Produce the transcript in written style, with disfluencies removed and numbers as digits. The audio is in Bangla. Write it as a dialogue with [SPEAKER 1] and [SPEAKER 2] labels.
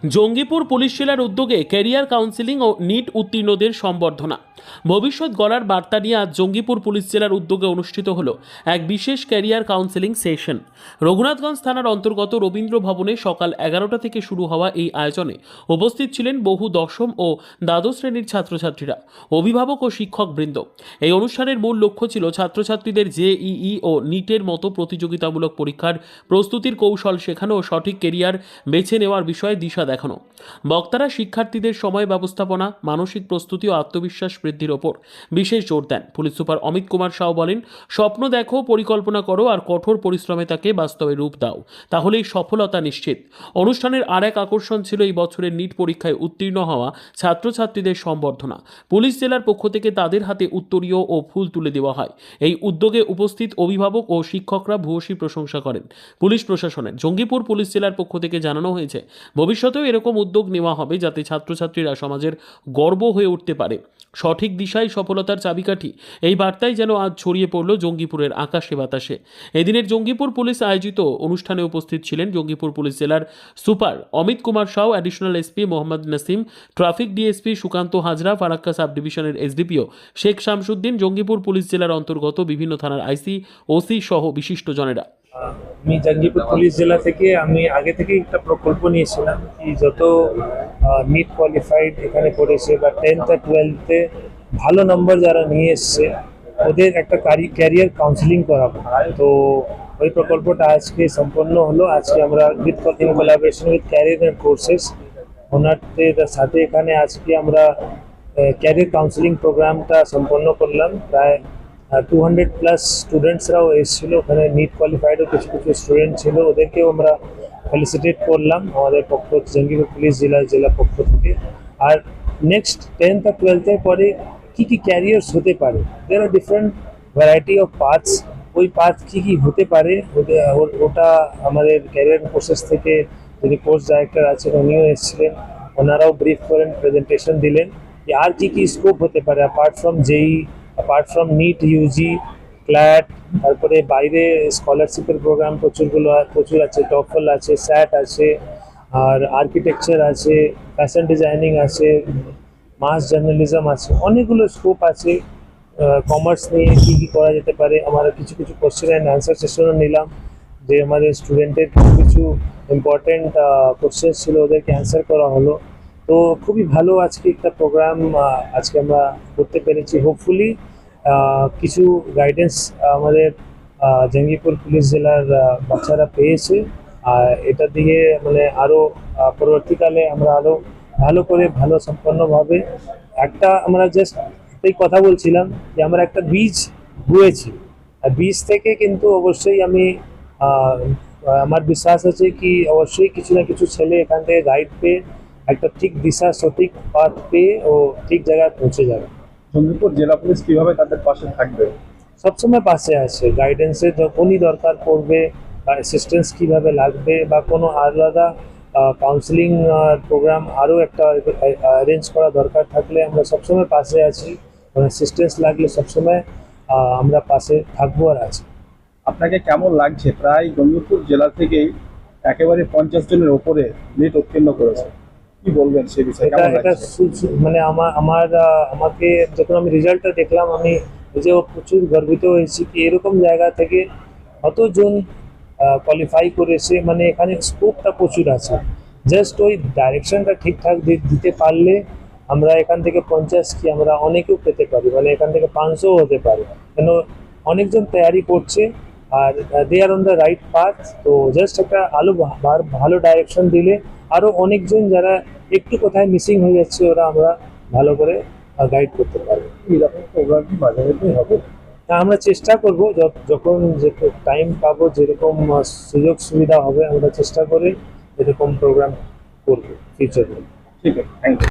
[SPEAKER 1] জঙ্গিপুর পুলিশ জেলার উদ্যোগে ক্যারিয়ার কাউন্সেলিং ও নিট উত্তীর্ণদের সম্বর্ধনা। ভবিষ্যৎ গড়ার বার্তা নিয়ে আজ জঙ্গিপুর পুলিশ জেলার উদ্যোগে অনুষ্ঠিত হল এক বিশেষ ক্যারিয়ার কাউন্সেলিং সেশন। রঘুনাথগঞ্জ থানার অন্তর্গত রবীন্দ্র ভবনে সকাল 11টা থেকে শুরু হওয়া এই আয়োজনে উপস্থিত ছিলেন বহু দশম ও দ্বাদশ শ্রেণীর ছাত্রছাত্রীরা, অভিভাবক ও শিক্ষকবৃন্দ। এই অনুষ্ঠানের মূল লক্ষ্য ছিল ছাত্রছাত্রীদের জেইই ও নিটের মতো প্রতিযোগিতামূলক পরীক্ষার প্রস্তুতির কৌশল শেখানো ও সঠিক ক্যারিয়ার বেছে নেওয়ার বিষয়ে দিশা দেখানো। বক্তারা শিক্ষার্থীদের সময় ব্যবস্থাপনা, মানসিক প্রস্তুতি ও আত্মবিশ্বাস বৃদ্ধির ওপর বিশেষ জোর দেন। পুলিশ সুপার অমিত কুমার সাউ বলেন, স্বপ্ন দেখো, পরিকল্পনা করো আর কঠোর পরিশ্রমে তাকে বাস্তবে রূপ দাও, তাহলেই সফলতা নিশ্চিত। অনুষ্ঠানের আর এক আকর্ষণ ছিল এই বছরের নিট পরীক্ষায় উত্তীর্ণ হওয়া ছাত্রছাত্রীদের সম্বর্ধনা। পুলিশ জেলার পক্ষ থেকে তাদের হাতে উত্তরীয় ও ফুল তুলে দেওয়া হয়। এই উদ্যোগে উপস্থিত অভিভাবক ও শিক্ষকরা ভূয়সী প্রশংসা করেন পুলিশ প্রশাসনের। জঙ্গিপুর পুলিশ জেলার পক্ষ থেকে জানানো হয়েছে, ভবিষ্যতেও এরকম উদ্যোগ নেওয়া হবে যাতে ছাত্রছাত্রীরা সমাজের গর্ব হয়ে উঠতে পারে। সঠিক দিশাই সফলতার চাবিকাঠি, এই বার্তাই যেন আজ ছড়িয়ে পড়ল জঙ্গিপুরের আকাশে বাতাসে। এদিনের জঙ্গিপুর পুলিশ আয়োজিত অনুষ্ঠানে উপস্থিত ছিলেন জঙ্গিপুর পুলিশ জেলার super Amit Kumar Sau, additional SP Mohammad Nasim, traffic DSP Sukanta Hazra, Farakka sub ডিভিশনের এসডিপিও শেখ শামসুদ্দিন, জঙ্গিপুর পুলিশ জেলার অন্তর্গত বিভিন্ন থানার আইসি, ওসি সহ বিশিষ্টজনেরা।
[SPEAKER 2] আমি জঙ্গিপুর পুলিশ জেলা থেকে আগে থেকে একটা প্রকল্প নিয়েছিলাম কি যত নিট কোয়ালিফাইড এখানে পড়েছে বা 10th আর 12th-এ ভালো নম্বর যারা নিয়ে এসছে ওদের একটা ক্যারিয়ার কাউন্সিলিং করাবো। তো ওই প্রকল্পটা আজকে সম্পন্ন হলো। আজকে আমরা in collaboration with career and courses ওনাদের সাথে এখানে আজকে আমরা ক্যারিয়ার কাউন্সিলিং প্রোগ্রামটা সম্পন্ন করলাম। প্রায় 200+ স্টুডেন্টসরাও এসেছিল, ওখানে নিট কোয়ালিফাইডও কিছু স্টুডেন্ট ছিল, ওদেরকেও আমরা ফেলিসিটেট করলাম আমাদের পক্ষ জঙ্গিপুর পুলিশ জেলা পক্ষ থেকে। আর নেক্সট 10th আর 12th-এর পরে কী ক্যারিয়ার্স হতে পারে, দের আর ডিফারেন্ট ভ্যারাইটি অফ পাথস। ওই পাথ কী হতে পারে ওটা আমাদের ক্যারিয়ার কোর্সেস থেকে যিনি কোর্স ডাইরেক্টর আছেন উনিও এসেছিলেন, ওনারাও ব্রিফ করেন, প্রেজেন্টেশন দিলেন যে আর কী স্কোপ হতে পারে apart from apart from NEET, UG, CLAT, তারপরে বাইরে স্কলারশিপের প্রোগ্রাম প্রচুর আছে, টফল আছে, স্যাট আছে, আর আর্কিটেকচার আছে, ফ্যাশন ডিজাইনিং আছে, মাস জার্নালিজম আছে, অনেকগুলো স্কোপ আছে। কমার্স নিয়ে কী করা যেতে পারে, আমরা কিছু কোশ্চেন অ্যান্ড অ্যান্সার সেশনও নিলাম যে আমাদের স্টুডেন্টের কিছু ইম্পর্টেন্ট কোশ্চেন ছিল, ওদেরকে অ্যান্সার করা হলো। তো খুবই ভালো আজকে একটা প্রোগ্রাম আজকে আমরা করতে পেরেছি। হোপফুলি কিছু গাইডেন্স আমাদের জঙ্গিপুর পুলিশ জেলার বাচ্চারা পেয়েছে, আর এটা দিয়ে মানে আরও পরবর্তীকালে আমরা আরও ভালো করে ভালো সম্পন্নভাবে একটা আমরা জাস্ট এই কথা বলছিলাম যে আমরা একটা বীজ বুয়েছি, আর বীজ থেকে কিন্তু অবশ্যই আমার বিশ্বাস আছে কি অবশ্যই কিছু না কিছু ছেলে এখান থেকে গাইড পেয়ে একটা ঠিক দিশা, সঠিক পথ পেয়ে ও ঠিক জায়গায় পৌঁছে যাবে।
[SPEAKER 3] জঙ্গিপুর জেলা পুলিশ কিভাবে তাদের পাশে থাকবে?
[SPEAKER 2] সবসময় পাশে আছে, গাইডেন্সের যখনই দরকার পড়বে বা অ্যাসিস্ট্যান্স কীভাবে লাগবে বা কোনো আলাদা কাউন্সিলিং প্রোগ্রাম আরও একটা অ্যারেঞ্জ করা দরকার থাকলে আমরা সবসময় পাশে আছি। অ্যাসিস্ট্যান্স লাগলে সবসময় আমরা পাশে থাকবো আর আছি।
[SPEAKER 3] আপনাকে কেমন লাগছে? প্রায় জঙ্গিপুর জেলা থেকেই একেবারে 50 জনের ওপরে নিট উত্তীর্ণ করেছে, কি বলবেন সে বিষয়ে?
[SPEAKER 2] এটা মানে আমাকে যখন আমি রেজাল্টটা দেখলাম আমি নিজেও প্রচুর গর্বিত হয়েছি কি এরকম জায়গা থেকে কতজন কোয়ালিফাই করেছে। মানে এখানে স্কোপটা প্রচুর আছে, জাস্ট ওই ডাইরেকশনটা ঠিকঠাক দিতে পারলে আমরা এখান থেকে 50 কি আমরা অনেকেও পেতে পারি, মানে এখান থেকে 500 হতে পারে, কেন অনেকজন তৈরি করছে আর দে আর অন দ্য রাইট পাথ। তো জাস্ট একটা ভালো ডাইরেকশন দিলে আরও অনেকজন যারা একটু কোথায় মিসিং হয়ে যাচ্ছে ওরা আমরা ভালো করে গাইড করতে পারবো।
[SPEAKER 3] এরকম প্রোগ্রাম কি মাঝে মধ্যেই হবে?
[SPEAKER 2] তা আমরা চেষ্টা করব, যখন টাইম পাবো, যেরকম সুযোগ সুবিধা হবে আমরা চেষ্টা করে এরকম প্রোগ্রাম করবো ফিউচারে।
[SPEAKER 3] ঠিক আছে, থ্যাংক ইউ।